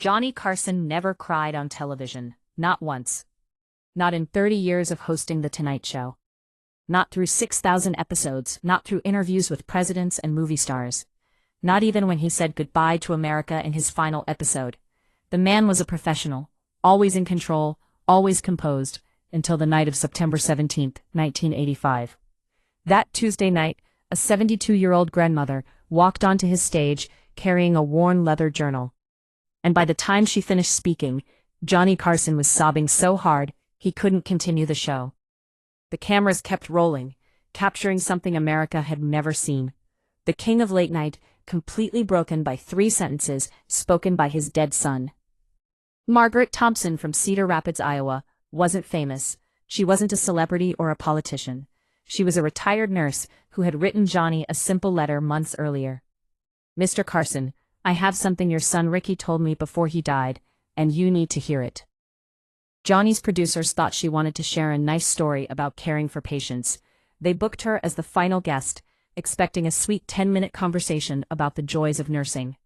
Johnny Carson never cried on television, not once. Not in 30 years of hosting The Tonight Show. Not through 6,000 episodes, not through interviews with presidents and movie stars. Not even when he said goodbye to America in his final episode. The man was a professional, always in control, always composed, until the night of September 17, 1985. That Tuesday night, a 72-year-old grandmother walked onto his stage carrying a worn leather journal. And by the time she finished speaking, Johnny Carson was sobbing so hard he couldn't continue the show. The cameras kept rolling, capturing something America had never seen. The king of late night, completely broken by 3 sentences spoken by his dead son. Margaret Thompson from Cedar Rapids, Iowa, wasn't famous. She wasn't a celebrity or a politician. She was a retired nurse who had written Johnny a simple letter months earlier. "Mr. Carson, I have something your son Ricky told me before he died, and you need to hear it." Johnny's producers thought she wanted to share a nice story about caring for patients. They booked her as the final guest, expecting a sweet 10-minute conversation about the joys of nursing.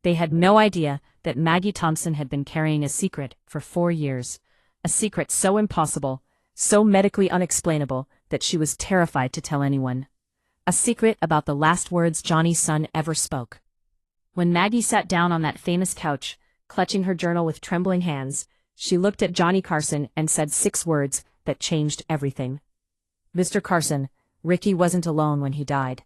They had no idea that Maggie Thompson had been carrying a secret for 4 years. A secret so impossible, so medically unexplainable, that she was terrified to tell anyone. A secret about the last words Johnny's son ever spoke. When Maggie sat down on that famous couch, clutching her journal with trembling hands, she looked at Johnny Carson and said 6 words that changed everything. "Mr. Carson, Ricky wasn't alone when he died."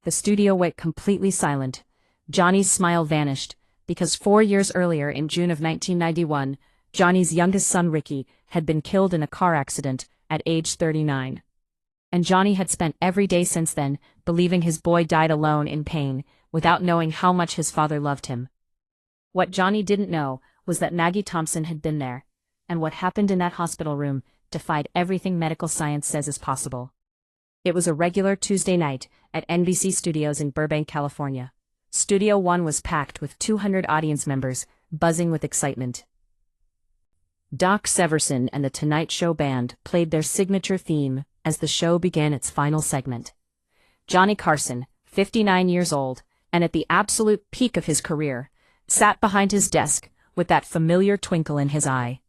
The studio went completely silent. Johnny's smile vanished, because 4 years earlier in June of 1991, Johnny's youngest son Ricky had been killed in a car accident at age 39. And Johnny had spent every day since then believing his boy died alone in pain, without knowing how much his father loved him. What Johnny didn't know was that Maggie Thompson had been there, and what happened in that hospital room defied everything medical science says is possible. It was a regular Tuesday night at NBC Studios in Burbank, California. Studio 1 was packed with 200 audience members, buzzing with excitement. Doc Severinsen and the Tonight Show band played their signature theme as the show began its final segment. Johnny Carson, 59 years old, and at the absolute peak of his career, sat behind his desk with that familiar twinkle in his eye.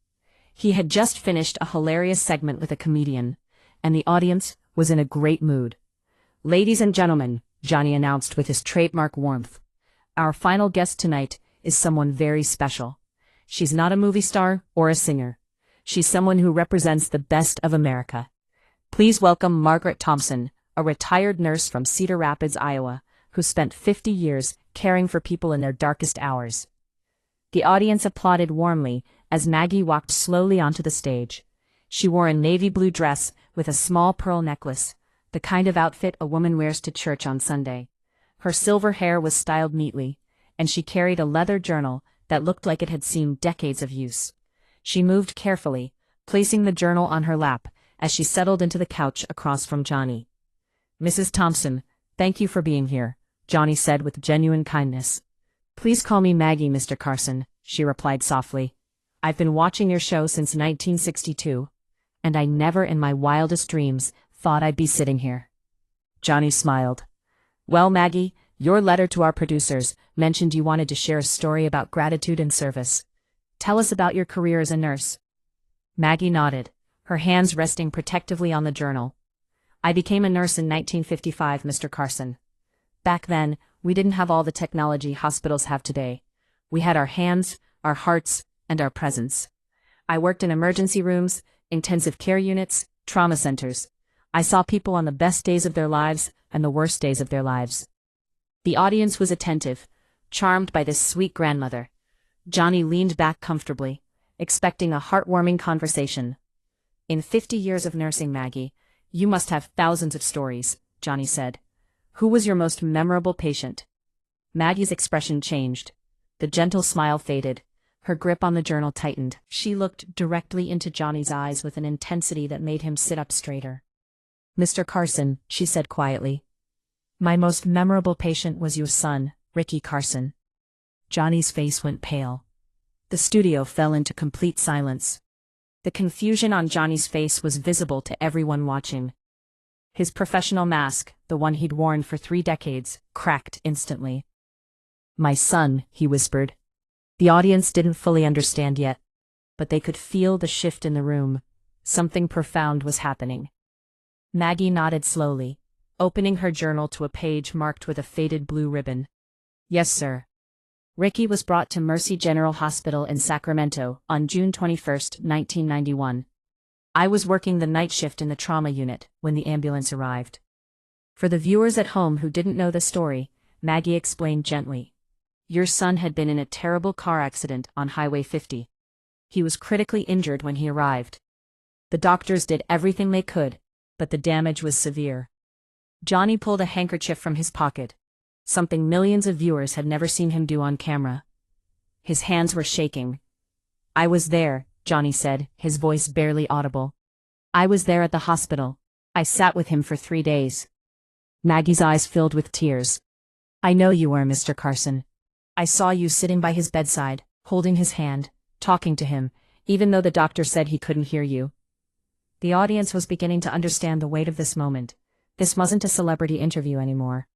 He had just finished a hilarious segment with a comedian, and the audience was in a great mood. "Ladies and gentlemen," Johnny announced with his trademark warmth, "our final guest tonight is someone very special. She's not a movie star or a singer. She's someone who represents the best of America. Please welcome Margaret Thompson, a retired nurse from Cedar Rapids, Iowa, who spent 50 years caring for people in their darkest hours." The audience applauded warmly as Maggie walked slowly onto the stage. She wore a navy blue dress with a small pearl necklace, the kind of outfit a woman wears to church on Sunday. Her silver hair was styled neatly, and she carried a leather journal that looked like it had seen decades of use. She moved carefully, placing the journal on her lap as she settled into the couch across from Johnny. "Mrs. Thompson, thank you for being here," Johnny said with genuine kindness. "Please call me Maggie, Mr. Carson," she replied softly. "I've been watching your show since 1962, and I never in my wildest dreams thought I'd be sitting here." Johnny smiled. "Well, Maggie, your letter to our producers mentioned you wanted to share a story about gratitude and service. Tell us about your career as a nurse." Maggie nodded, her hands resting protectively on the journal. "I became a nurse in 1955, Mr. Carson. Back then, we didn't have all the technology hospitals have today. We had our hands, our hearts, and our presence. I worked in emergency rooms, intensive care units, trauma centers. I saw people on the best days of their lives and the worst days of their lives." The audience was attentive, charmed by this sweet grandmother. Johnny leaned back comfortably, expecting a heartwarming conversation. "In 50 years of nursing, Maggie, you must have thousands of stories," Johnny said. "Who was your most memorable patient?" Maggie's expression changed. The gentle smile faded. Her grip on the journal tightened. She looked directly into Johnny's eyes with an intensity that made him sit up straighter. "Mr. Carson," she said quietly, "my most memorable patient was your son, Ricky Carson." Johnny's face went pale. The studio fell into complete silence. The confusion on Johnny's face was visible to everyone watching. His professional mask, the one he'd worn for 3 decades, cracked instantly. "My son," he whispered. The audience didn't fully understand yet, but they could feel the shift in the room. Something profound was happening. Maggie nodded slowly, opening her journal to a page marked with a faded blue ribbon. Yes, sir. Ricky was brought to Mercy General Hospital in Sacramento on June 21, 1991. I was working the night shift in the trauma unit when the ambulance arrived. For the viewers at home who didn't know the story, Maggie explained gently. Your son had been in a terrible car accident on Highway 50. He was critically injured when he arrived. The doctors did everything they could, but the damage was severe. Johnny pulled a handkerchief from his pocket, something millions of viewers had never seen him do on camera. His hands were shaking. I was there, Johnny said, his voice barely audible. I was there at the hospital. I sat with him for 3 days. Maggie's eyes filled with tears. I know you were, Mr. Carson. I saw you sitting by his bedside, holding his hand, talking to him, even though the doctor said he couldn't hear you. The audience was beginning to understand the weight of this moment. This wasn't a celebrity interview anymore.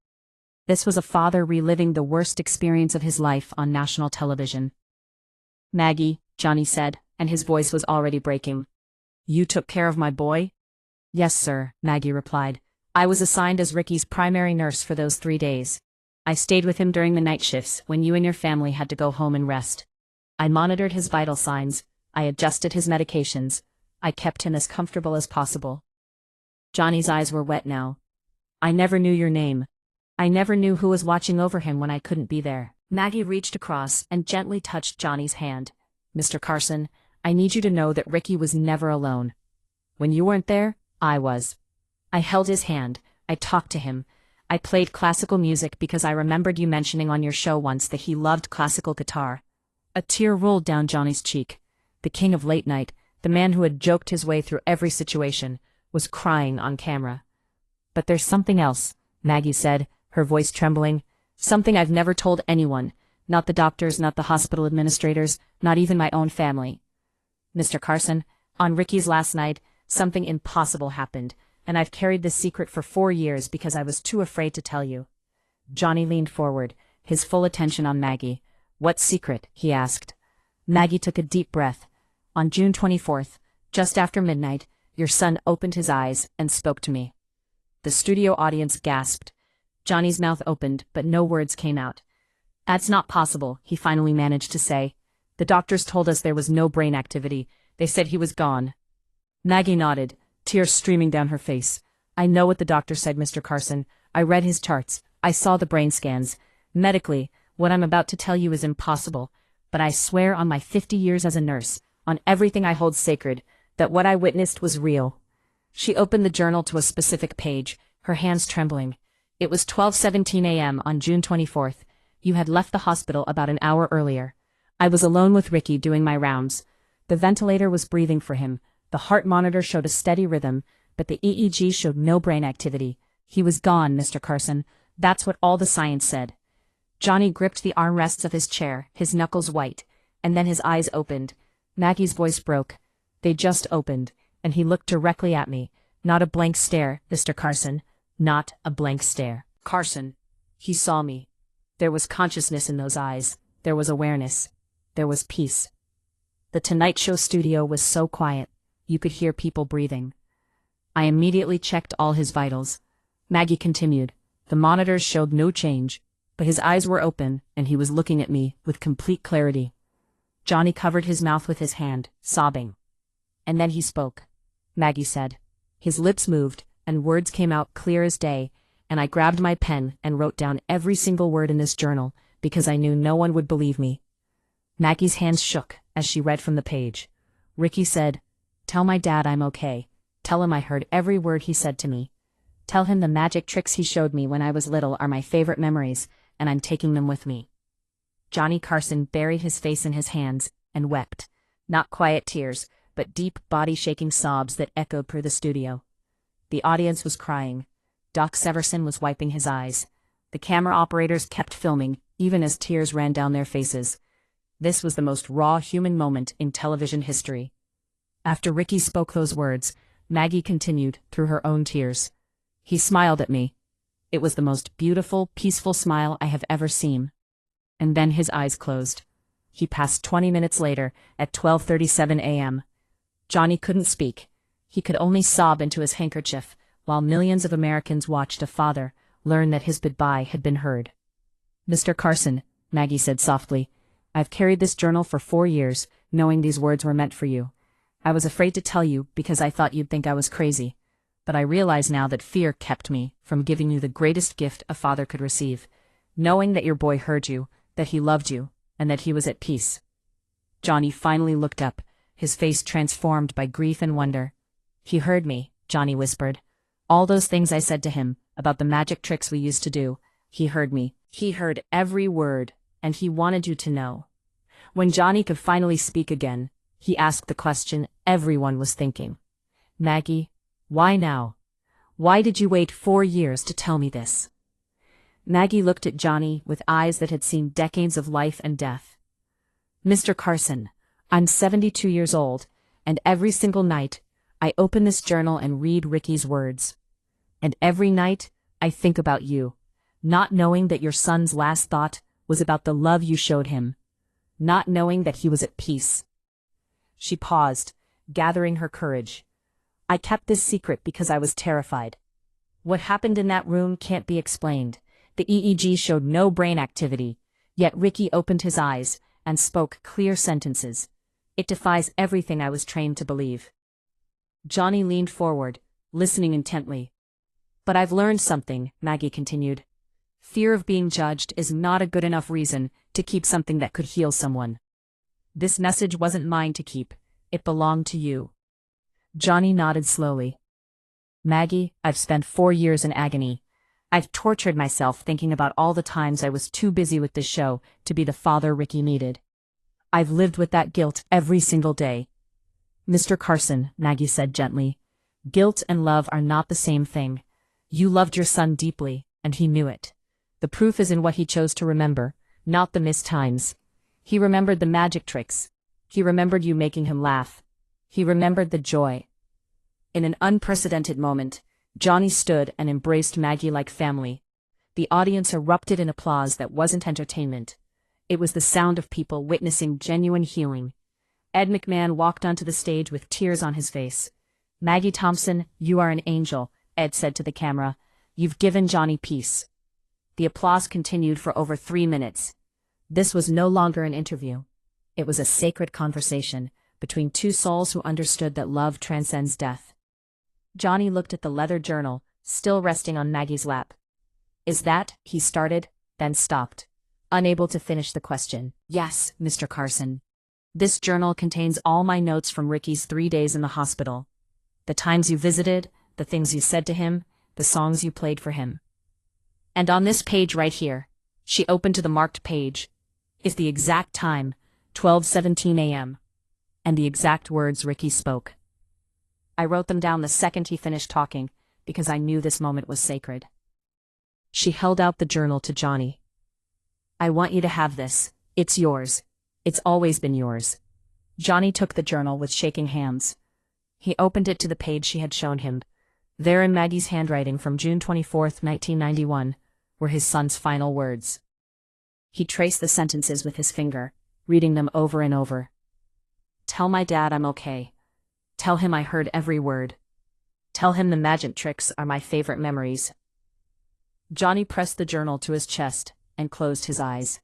This was a father reliving the worst experience of his life on national television. Maggie, Johnny said, and his voice was already breaking. You took care of my boy? Yes, sir, Maggie replied. I was assigned as Ricky's primary nurse for those 3 days. I stayed with him during the night shifts when you and your family had to go home and rest. I monitored his vital signs, I adjusted his medications, I kept him as comfortable as possible. Johnny's eyes were wet now. I never knew your name. I never knew who was watching over him when I couldn't be there. Maggie reached across and gently touched Johnny's hand. Mr. Carson, I need you to know that Ricky was never alone. When you weren't there, I was. I held his hand, I talked to him. I played classical music because I remembered you mentioning on your show once that he loved classical guitar. A tear rolled down Johnny's cheek. The king of late night, the man who had joked his way through every situation, was crying on camera. But there's something else, Maggie said, her voice trembling. Something I've never told anyone, not the doctors, not the hospital administrators, not even my own family. Mr. Carson, on Ricky's last night, something impossible happened, and I've carried this secret for 4 years because I was too afraid to tell you. Johnny leaned forward, his full attention on Maggie. What secret? He asked. Maggie took a deep breath. On June 24th, just after midnight, your son opened his eyes and spoke to me. The studio audience gasped. Johnny's mouth opened, but no words came out. That's not possible, he finally managed to say. The doctors told us there was no brain activity. They said he was gone. Maggie nodded, tears streaming down her face. I know what the doctor said, Mr. Carson. I read his charts. I saw the brain scans. Medically, what I'm about to tell you is impossible, but I swear on my 50 years as a nurse, on everything I hold sacred, that what I witnessed was real. She opened the journal to a specific page, her hands trembling. It was 12:17 a.m. on June 24th. You had left the hospital about an hour earlier. I was alone with Ricky doing my rounds. The ventilator was breathing for him. The heart monitor showed a steady rhythm, but the EEG showed no brain activity. He was gone, Mr. Carson. That's what all the science said. Johnny gripped the armrests of his chair, his knuckles white, and then his eyes opened. Maggie's voice broke. They just opened, and he looked directly at me. Not a blank stare, Mr. Carson. Not a blank stare. Carson. He saw me. There was consciousness in those eyes. There was awareness. There was peace. The Tonight Show studio was so quiet, you could hear people breathing. I immediately checked all his vitals. Maggie continued. The monitors showed no change, but his eyes were open, and he was looking at me with complete clarity. Johnny covered his mouth with his hand, sobbing. And then he spoke. Maggie said. His lips moved, and words came out clear as day, and I grabbed my pen and wrote down every single word in this journal, because I knew no one would believe me. Maggie's hands shook as she read from the page. Ricky said, "Tell my dad I'm okay. Tell him I heard every word he said to me. Tell him the magic tricks he showed me when I was little are my favorite memories, and I'm taking them with me." Johnny Carson buried his face in his hands and wept. Not quiet tears, but deep body-shaking sobs that echoed through the studio. The audience was crying. Doc Severson was wiping his eyes. The camera operators kept filming, even as tears ran down their faces. This was the most raw human moment in television history. After Ricky spoke those words, Maggie continued through her own tears. He smiled at me. It was the most beautiful, peaceful smile I have ever seen. And then his eyes closed. He passed 20 minutes later, at 12:37 a.m. Johnny couldn't speak. He could only sob into his handkerchief, while millions of Americans watched a father learn that his goodbye had been heard. "Mr. Carson," Maggie said softly, "I've carried this journal for 4 years, knowing these words were meant for you. I was afraid to tell you because I thought you'd think I was crazy. But I realize now that fear kept me from giving you the greatest gift a father could receive, knowing that your boy heard you, that he loved you, and that he was at peace." Johnny finally looked up, his face transformed by grief and wonder. "He heard me," Johnny whispered. "All those things I said to him, about the magic tricks we used to do, he heard me. He heard every word, and he wanted you to know." When Johnny could finally speak again, he asked the question everyone was thinking. "Maggie, why now? Why did you wait 4 years to tell me this?" Maggie looked at Johnny with eyes that had seen decades of life and death. "Mr. Carson, I'm 72 years old, and every single night, I open this journal and read Ricky's words. And every night, I think about you, not knowing that your son's last thought was about the love you showed him, not knowing that he was at peace." She paused, gathering her courage. "I kept this secret because I was terrified. What happened in that room can't be explained. The EEG showed no brain activity, yet Ricky opened his eyes and spoke clear sentences. It defies everything I was trained to believe." Johnny leaned forward, listening intently. "But I've learned something," Maggie continued. "Fear of being judged is not a good enough reason to keep something that could heal someone. This message wasn't mine to keep. It belonged to you." Johnny nodded slowly. "Maggie, I've spent 4 years in agony. I've tortured myself thinking about all the times I was too busy with this show to be the father Ricky needed. I've lived with that guilt every single day." "Mr. Carson," Maggie said gently, "guilt and love are not the same thing. You loved your son deeply, and he knew it. The proof is in what he chose to remember, not the missed times. He remembered the magic tricks. He remembered you making him laugh. He remembered the joy." In an unprecedented moment, Johnny stood and embraced Maggie like family. The audience erupted in applause that wasn't entertainment. It was the sound of people witnessing genuine healing. Ed McMahon walked onto the stage with tears on his face. "Maggie Thompson, you are an angel," Ed said to the camera. "You've given Johnny peace." The applause continued for over 3 minutes. This was no longer an interview. It was a sacred conversation between two souls who understood that love transcends death. Johnny looked at the leather journal, still resting on Maggie's lap. "Is that," he started, then stopped, unable to finish the question. "Yes, Mr. Carson. This journal contains all my notes from Ricky's 3 days in the hospital. The times you visited, the things you said to him, the songs you played for him. And on this page right here," she opened to the marked page, "is the exact time, 12:17 a.m., and the exact words Ricky spoke. I wrote them down the second he finished talking, because I knew this moment was sacred." She held out the journal to Johnny. "I want you to have this. It's yours. It's always been yours." Johnny took the journal with shaking hands. He opened it to the page she had shown him. There in Maggie's handwriting from June 24, 1991, were his son's final words. He traced the sentences with his finger, reading them over and over. "Tell my dad I'm okay. Tell him I heard every word. Tell him the magic tricks are my favorite memories." Johnny pressed the journal to his chest and closed his eyes.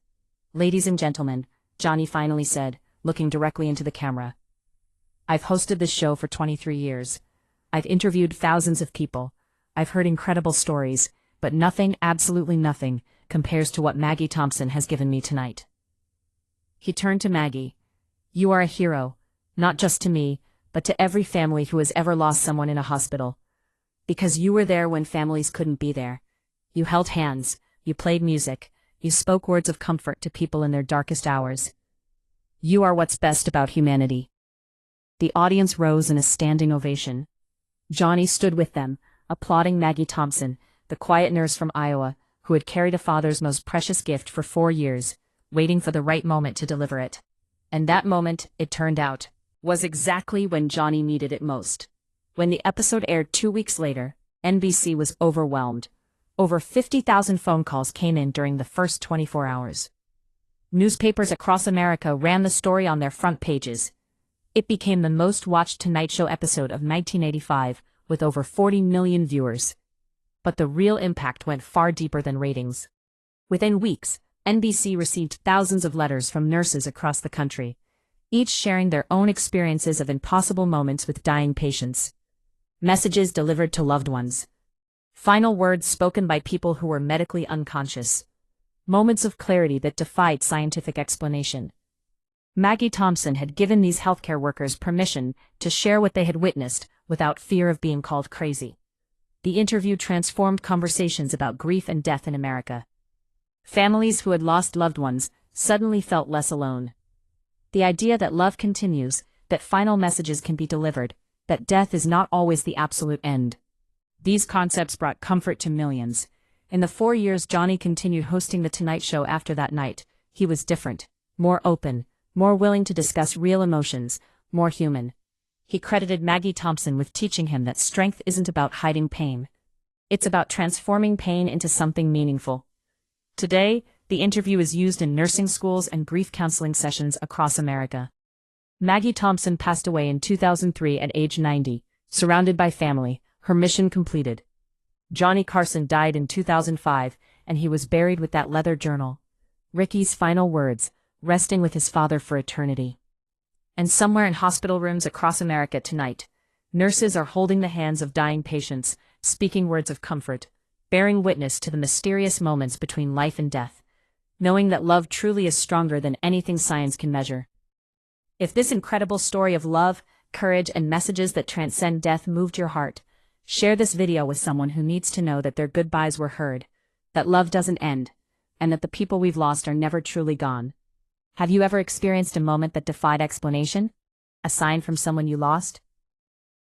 "Ladies and gentlemen," Johnny finally said, looking directly into the camera. "I've hosted this show for 23 years. I've interviewed thousands of people. I've heard incredible stories, but nothing, absolutely nothing, compares to what Maggie Thompson has given me tonight." He turned to Maggie. "You are a hero, not just to me, but to every family who has ever lost someone in a hospital. Because you were there when families couldn't be there. You held hands, you played music, you spoke words of comfort to people in their darkest hours. You are what's best about humanity." The audience rose in a standing ovation. Johnny stood with them, applauding Maggie Thompson, the quiet nurse from Iowa, who had carried a father's most precious gift for 4 years, waiting for the right moment to deliver it. And that moment, it turned out, was exactly when Johnny needed it most. When the episode aired 2 weeks later, NBC was overwhelmed. Over 50,000 phone calls came in during the first 24 hours. Newspapers across America ran the story on their front pages. It became the most watched Tonight Show episode of 1985, with over 40 million viewers. But the real impact went far deeper than ratings. Within weeks, NBC received thousands of letters from nurses across the country, each sharing their own experiences of impossible moments with dying patients. Messages delivered to loved ones. Final words spoken by people who were medically unconscious. Moments of clarity that defied scientific explanation. Maggie Thompson had given these healthcare workers permission to share what they had witnessed without fear of being called crazy. The interview transformed conversations about grief and death in America. Families who had lost loved ones suddenly felt less alone. The idea that love continues, that final messages can be delivered, that death is not always the absolute end. These concepts brought comfort to millions. In the 4 years Johnny continued hosting The Tonight Show after that night, he was different, more open, more willing to discuss real emotions, more human. He credited Maggie Thompson with teaching him that strength isn't about hiding pain. It's about transforming pain into something meaningful. Today, the interview is used in nursing schools and grief counseling sessions across America. Maggie Thompson passed away in 2003 at age 90, surrounded by family, her mission completed. Johnny Carson died in 2005, and he was buried with that leather journal. Ricky's final words, resting with his father for eternity. And somewhere in hospital rooms across America tonight, nurses are holding the hands of dying patients, speaking words of comfort, bearing witness to the mysterious moments between life and death, knowing that love truly is stronger than anything science can measure. If this incredible story of love, courage, and messages that transcend death moved your heart, share this video with someone who needs to know that their goodbyes were heard, that love doesn't end, and that the people we've lost are never truly gone. Have you ever experienced a moment that defied explanation? A sign from someone you lost?